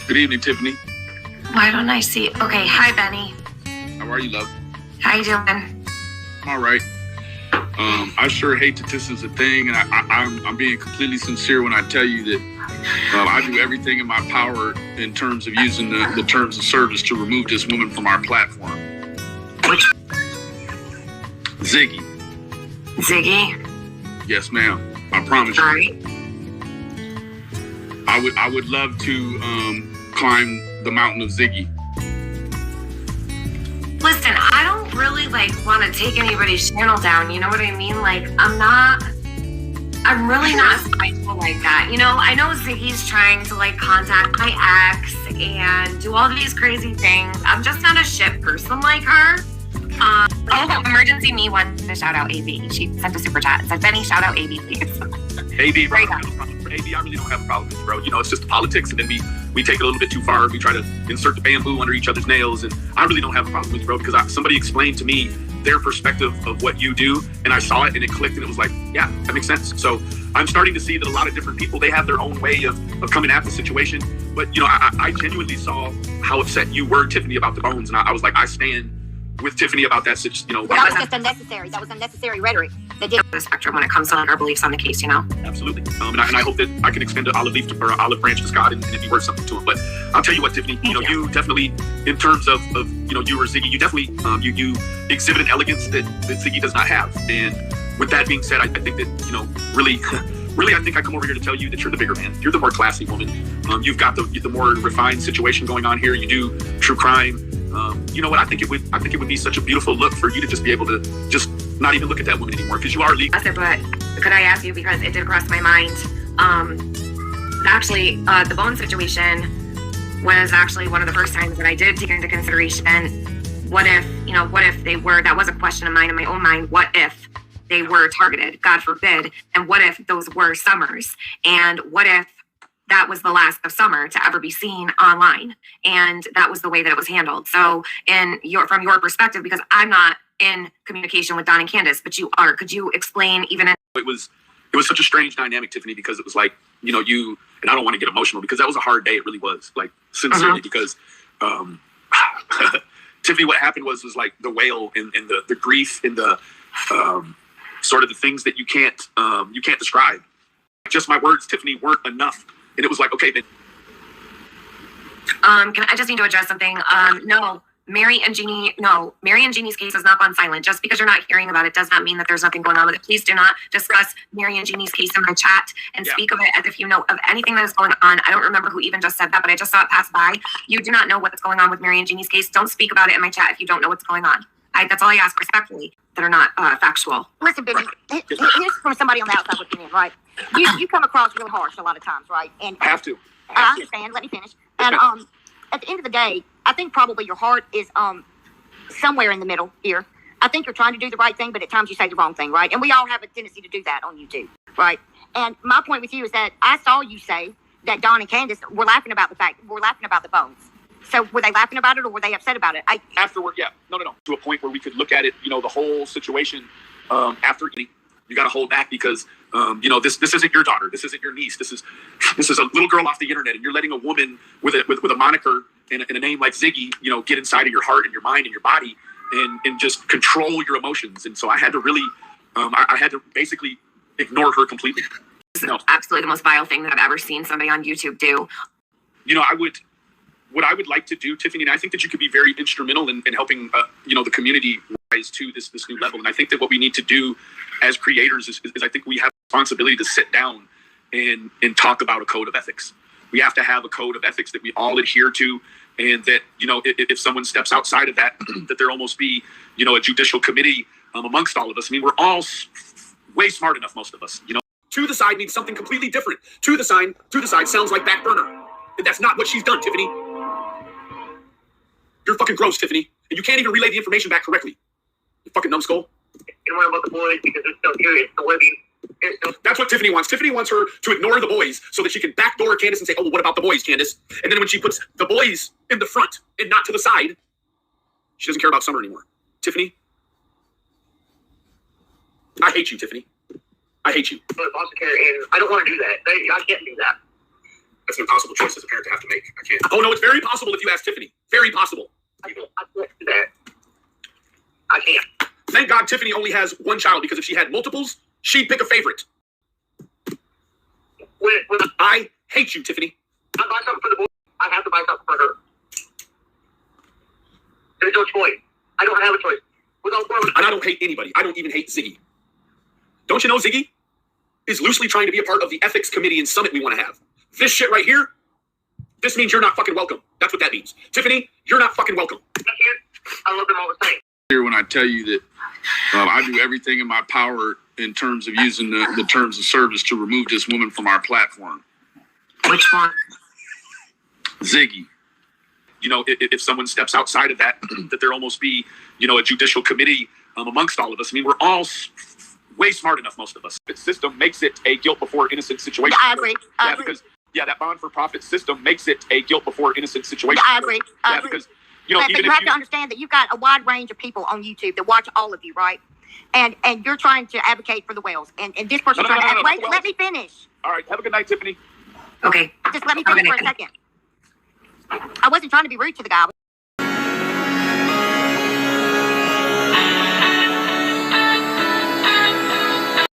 Good evening, Tiffany. Why don't I see? Okay, hi, Benny. How are you, love? How you doing? All right. I sure hate that this is a thing, and I'm being completely sincere when I tell you that I do everything in my power in terms of using the terms of service to remove this woman from our platform. Which Ziggy. Ziggy? Yes, ma'am. I promise you. All right. I would love to climb the mountain of Ziggy. Listen, I don't really want to take anybody's channel down. You know what I mean? I'm really not spiteful like that. You know, I know Ziggy's trying to contact my ex and do all these crazy things. I'm just not a shit person like her. Emergency Me wanted to shout out AB. She sent a super chat. It said, Benny, shout out AB, please. AB, bro, AB, I really don't have a problem with you, bro. You know, it's just politics, and then we take it a little bit too far. We try to insert the bamboo under each other's nails, and I really don't have a problem with you, bro, because somebody explained to me their perspective of what you do, and I saw it, and it clicked, and it was like, yeah, that makes sense. So I'm starting to see that a lot of different people, they have their own way of coming at the situation. But, you know, I genuinely saw how upset you were, Tiffany, about the bones, and I was like, I stand with Tiffany about that, you know. That was just unnecessary. That was unnecessary rhetoric. That did the spectrum when it comes to our beliefs on the case, you know? Absolutely. And I hope that I can extend an olive leaf or an olive branch to Scott and it be worth something to him. But I'll tell you what, Tiffany, you definitely, in terms of you or Ziggy, you definitely, you exhibit an elegance that Ziggy does not have. And with that being said, I think that, really, I think I come over here to tell you that you're the bigger man. You're the more classy woman. You've got the more refined situation going on here. You do true crime. You know what? I think it would be such a beautiful look for you to just be able to just not even look at that woman anymore because you are legal. But could I ask you, because it did cross my mind, actually, the bone situation was actually one of the first times that I did take into consideration, what if they were, that was a question of mine in my own mind, what if they were targeted, God forbid, and what if those were Summers, and what if that was the last of Summer to ever be seen online, and that was the way that it was handled. So from your perspective, because I'm not in communication with Don and Candace, but you are, could you explain even? It was such a strange dynamic, Tiffany, because it was like, you, and I don't want to get emotional because that was a hard day. It really was, like, sincerely, because Tiffany, what happened was like the wail and the grief and the sort of the things that you can't describe. Just my words, Tiffany, weren't enough. And it was like, okay, then. I just need to address something. No, Mary and Jeannie's case has not gone silent. Just because you're not hearing about it does not mean that there's nothing going on with it. Please do not discuss Mary and Jeannie's case in my chat and speak of it as if you know of anything that is going on. I don't remember who even just said that, but I just saw it pass by. You do not know what's going on with Mary and Jeannie's case. Don't speak about it in my chat if you don't know what's going on. That's all I ask respectfully, that are not factual. Listen, Benny, here's from somebody on the outside looking in, right? You come across real harsh a lot of times, right? And I have to. I understand. Let me finish. And at the end of the day, I think probably your heart is somewhere in the middle here. I think you're trying to do the right thing, but at times you say the wrong thing, right? And we all have a tendency to do that on YouTube, right? And my point with you is that I saw you say that Don and Candace were laughing about the bones. So were they laughing about it or were they upset about it? Afterward, yeah. No. To a point where we could look at it, the whole situation after you got to hold back because, this isn't your daughter. This isn't your niece. This is a little girl off the internet, and you're letting a woman with a moniker and a name like Ziggy, get inside of your heart and your mind and your body and just control your emotions. And so I had to really, I had to basically ignore her completely. No. Absolutely the most vile thing that I've ever seen somebody on YouTube do. What I would like to do, Tiffany, and I think that you could be very instrumental in helping, the community rise to this new level. And I think that what we need to do as creators is I think we have a responsibility to sit down and talk about a code of ethics. We have to have a code of ethics that we all adhere to. And that, if someone steps outside of that, that there almost be, a judicial committee amongst all of us. I mean, we're all way smart enough, most of us, To the side means something completely different. To the side sounds like back burner. And that's not what she's done, Tiffany. You're fucking gross, Tiffany. And you can't even relay the information back correctly. You fucking numbskull. And what about the boys? Because they're still here. It's living. That's what Tiffany wants. Tiffany wants her to ignore the boys so that she can backdoor Candace and say, oh, well, what about the boys, Candace? And then when she puts the boys in the front and not to the side, she doesn't care about Summer anymore. Tiffany, I hate you, Tiffany. I hate you. But foster care, and I don't want to do that. I can't do that. That's an impossible choice as a parent to have to make. I can't. Oh no, it's very possible if you ask Tiffany. Very possible. I can't do that. I can't. Thank God Tiffany only has one child, because if she had multiples, she'd pick a favorite. When I hate you, Tiffany. I buy something for the boy, I have to buy something for her. There's no choice. I don't have a choice. And I don't hate anybody. I don't even hate Ziggy. Don't you know Ziggy is loosely trying to be a part of the ethics committee and summit we want to have? This shit right here, this means you're not fucking welcome. That's what that means. Tiffany, you're not fucking welcome. I love them all the same. Here when I tell you that I do everything in my power in terms of using the terms of service to remove this woman from our platform. Which one? Ziggy. You know, if someone steps outside of that, that there almost be, you know, a judicial committee amongst all of us. I mean, we're all way smart enough, most of us. The system makes it a guilt before innocent situation. I agree. I agree. Because that bond for profit system makes it a guilt before innocent situation. I agree. I agree. Because, you know, but you have to understand that you've got a wide range of people on YouTube that watch all of you, right? And you're trying to advocate for the whales, and this person's trying to wait. Let me finish. All right, have a good night, Tiffany. Okay. Just let me finish for a second. I wasn't trying to be rude to the guy.